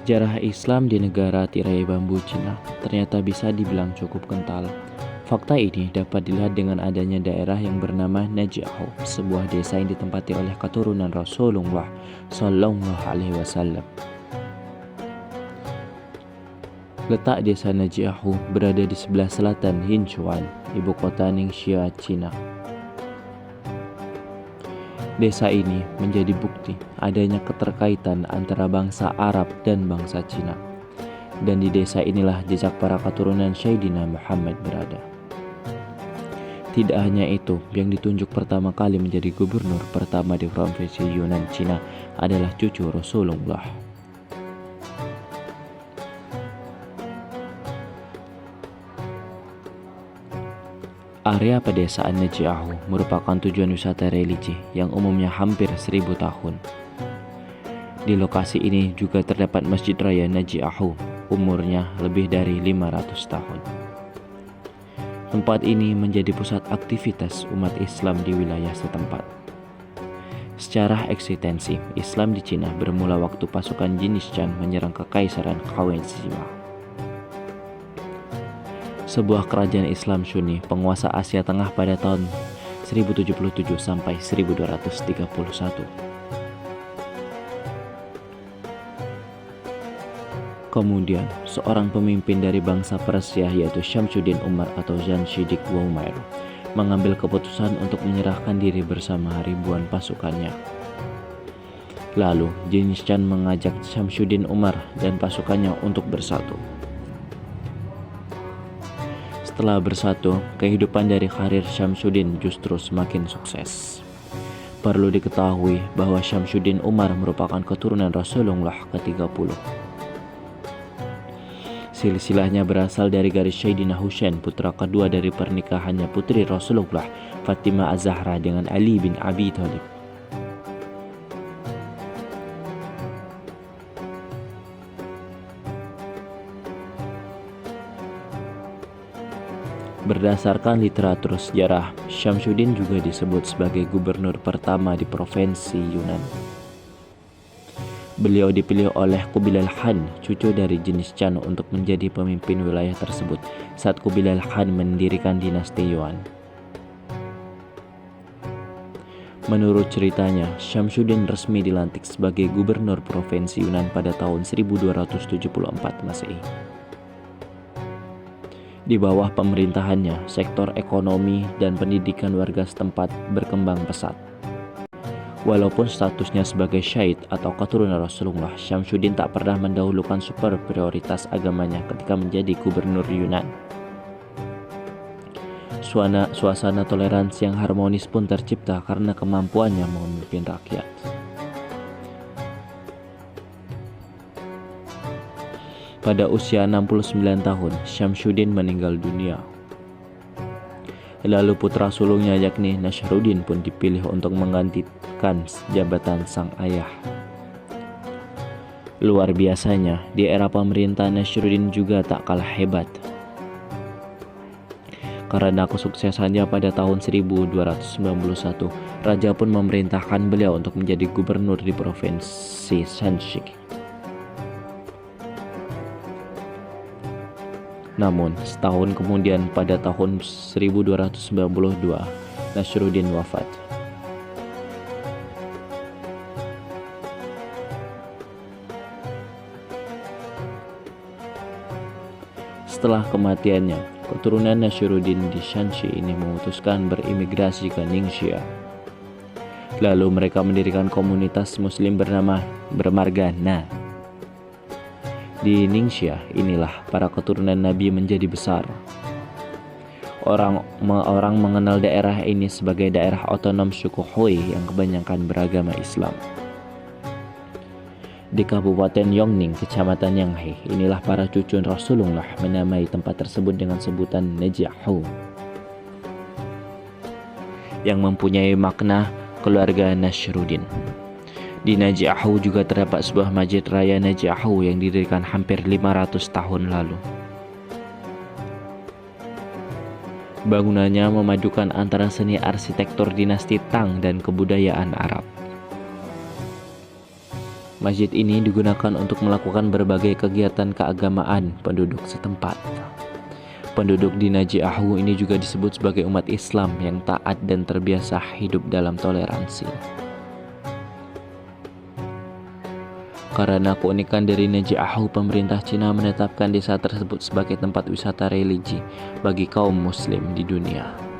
Sejarah Islam di negara tirai bambu Cina ternyata bisa dibilang cukup kental. Fakta ini dapat dilihat dengan adanya daerah yang bernama Najiahu, sebuah desa yang ditempati oleh keturunan Rasulullah Shallallahu Alaihi Wasallam. Letak desa Najiahu berada di sebelah selatan Hinchuan, ibu kota Ningxia, Cina. Desa ini menjadi bukti adanya keterkaitan antara bangsa Arab dan bangsa Cina. Dan di desa inilah jejak para keturunan Sayyidina Muhammad berada. Tidak hanya itu, yang ditunjuk pertama kali menjadi gubernur pertama di provinsi Yunnan, Cina adalah cucu Rasulullah. Area pedesaan Najiahu merupakan tujuan wisata religi yang umumnya hampir 1000 tahun. Di lokasi ini juga terdapat Masjid Raya Najiahu, umurnya lebih dari 500 tahun. Tempat ini menjadi pusat aktivitas umat Islam di wilayah setempat. Secara eksistensi, Islam di Cina bermula waktu pasukan Genghis Khan menyerang Kekaisaran Kawenshima, sebuah kerajaan Islam Sunni penguasa Asia Tengah pada tahun 1077 sampai 1231. Kemudian, seorang pemimpin dari bangsa Persia yaitu Syamsuddin Umar atau Jamshid wa Umair mengambil keputusan untuk menyerahkan diri bersama ribuan pasukannya. Lalu, Genghis Khan mengajak Syamsuddin Umar dan pasukannya untuk bersatu. Setelah bersatu, kehidupan dari karir Syamsuddin justru semakin sukses. Perlu diketahui bahwa Syamsuddin Umar merupakan keturunan Rasulullah ke-30. Silsilahnya berasal dari garis Sayyidina Husain, putra kedua dari pernikahannya putri Rasulullah Fatimah Az-Zahra dengan Ali bin Abi Thalib. Berdasarkan literatur sejarah, Syamsuddin juga disebut sebagai gubernur pertama di provinsi Yunnan. Beliau dipilih oleh Kubilai Khan, cucu dari Genghis Khan, untuk menjadi pemimpin wilayah tersebut saat Kubilai Khan mendirikan dinasti Yuan. Menurut ceritanya, Syamsuddin resmi dilantik sebagai gubernur provinsi Yunnan pada tahun 1274 Masehi. Di bawah pemerintahannya, sektor ekonomi dan pendidikan warga setempat berkembang pesat. Walaupun statusnya sebagai syahid atau keturunan Rasulullah, Syamsuddin tak pernah mendahulukan super prioritas agamanya ketika menjadi gubernur Yunnan. Suasana toleransi yang harmonis pun tercipta karena kemampuannya memimpin rakyat. Pada usia 69 tahun, Syamsuddin meninggal dunia. Lalu putra sulungnya yakni Nasruddin pun dipilih untuk menggantikan jabatan sang ayah. Luar biasanya, di era pemerintahan Nasruddin juga tak kalah hebat. Karena kesuksesannya pada tahun 1291, raja pun memerintahkan beliau untuk menjadi gubernur di provinsi Shanxi. Namun, setahun kemudian pada tahun 1292, Nasruddin wafat. Setelah kematiannya, keturunan Nasruddin di Shanxi ini memutuskan berimigrasi ke Ningxia. Lalu mereka mendirikan komunitas muslim bernama bermarga Na. Di Ningxia inilah para keturunan Nabi menjadi besar. Orang mengenal daerah ini sebagai daerah otonom suku Hui yang kebanyakan beragama Islam. Di Kabupaten Yongning, Kecamatan Yanghe, inilah para cucu Rasulullah menamai tempat tersebut dengan sebutan Najiahu, yang mempunyai makna keluarga Nasruddin. Di Najiahu juga terdapat sebuah Masjid Raya Najiahu yang didirikan hampir 500 tahun lalu. Bangunannya memadukan antara seni arsitektur dinasti Tang dan kebudayaan Arab. Masjid ini digunakan untuk melakukan berbagai kegiatan keagamaan penduduk setempat. Penduduk di Najiahu ini juga disebut sebagai umat Islam yang taat dan terbiasa hidup dalam toleransi. Karena keunikan dari Najiahu, pemerintah Cina menetapkan desa tersebut sebagai tempat wisata religi bagi kaum muslim di dunia.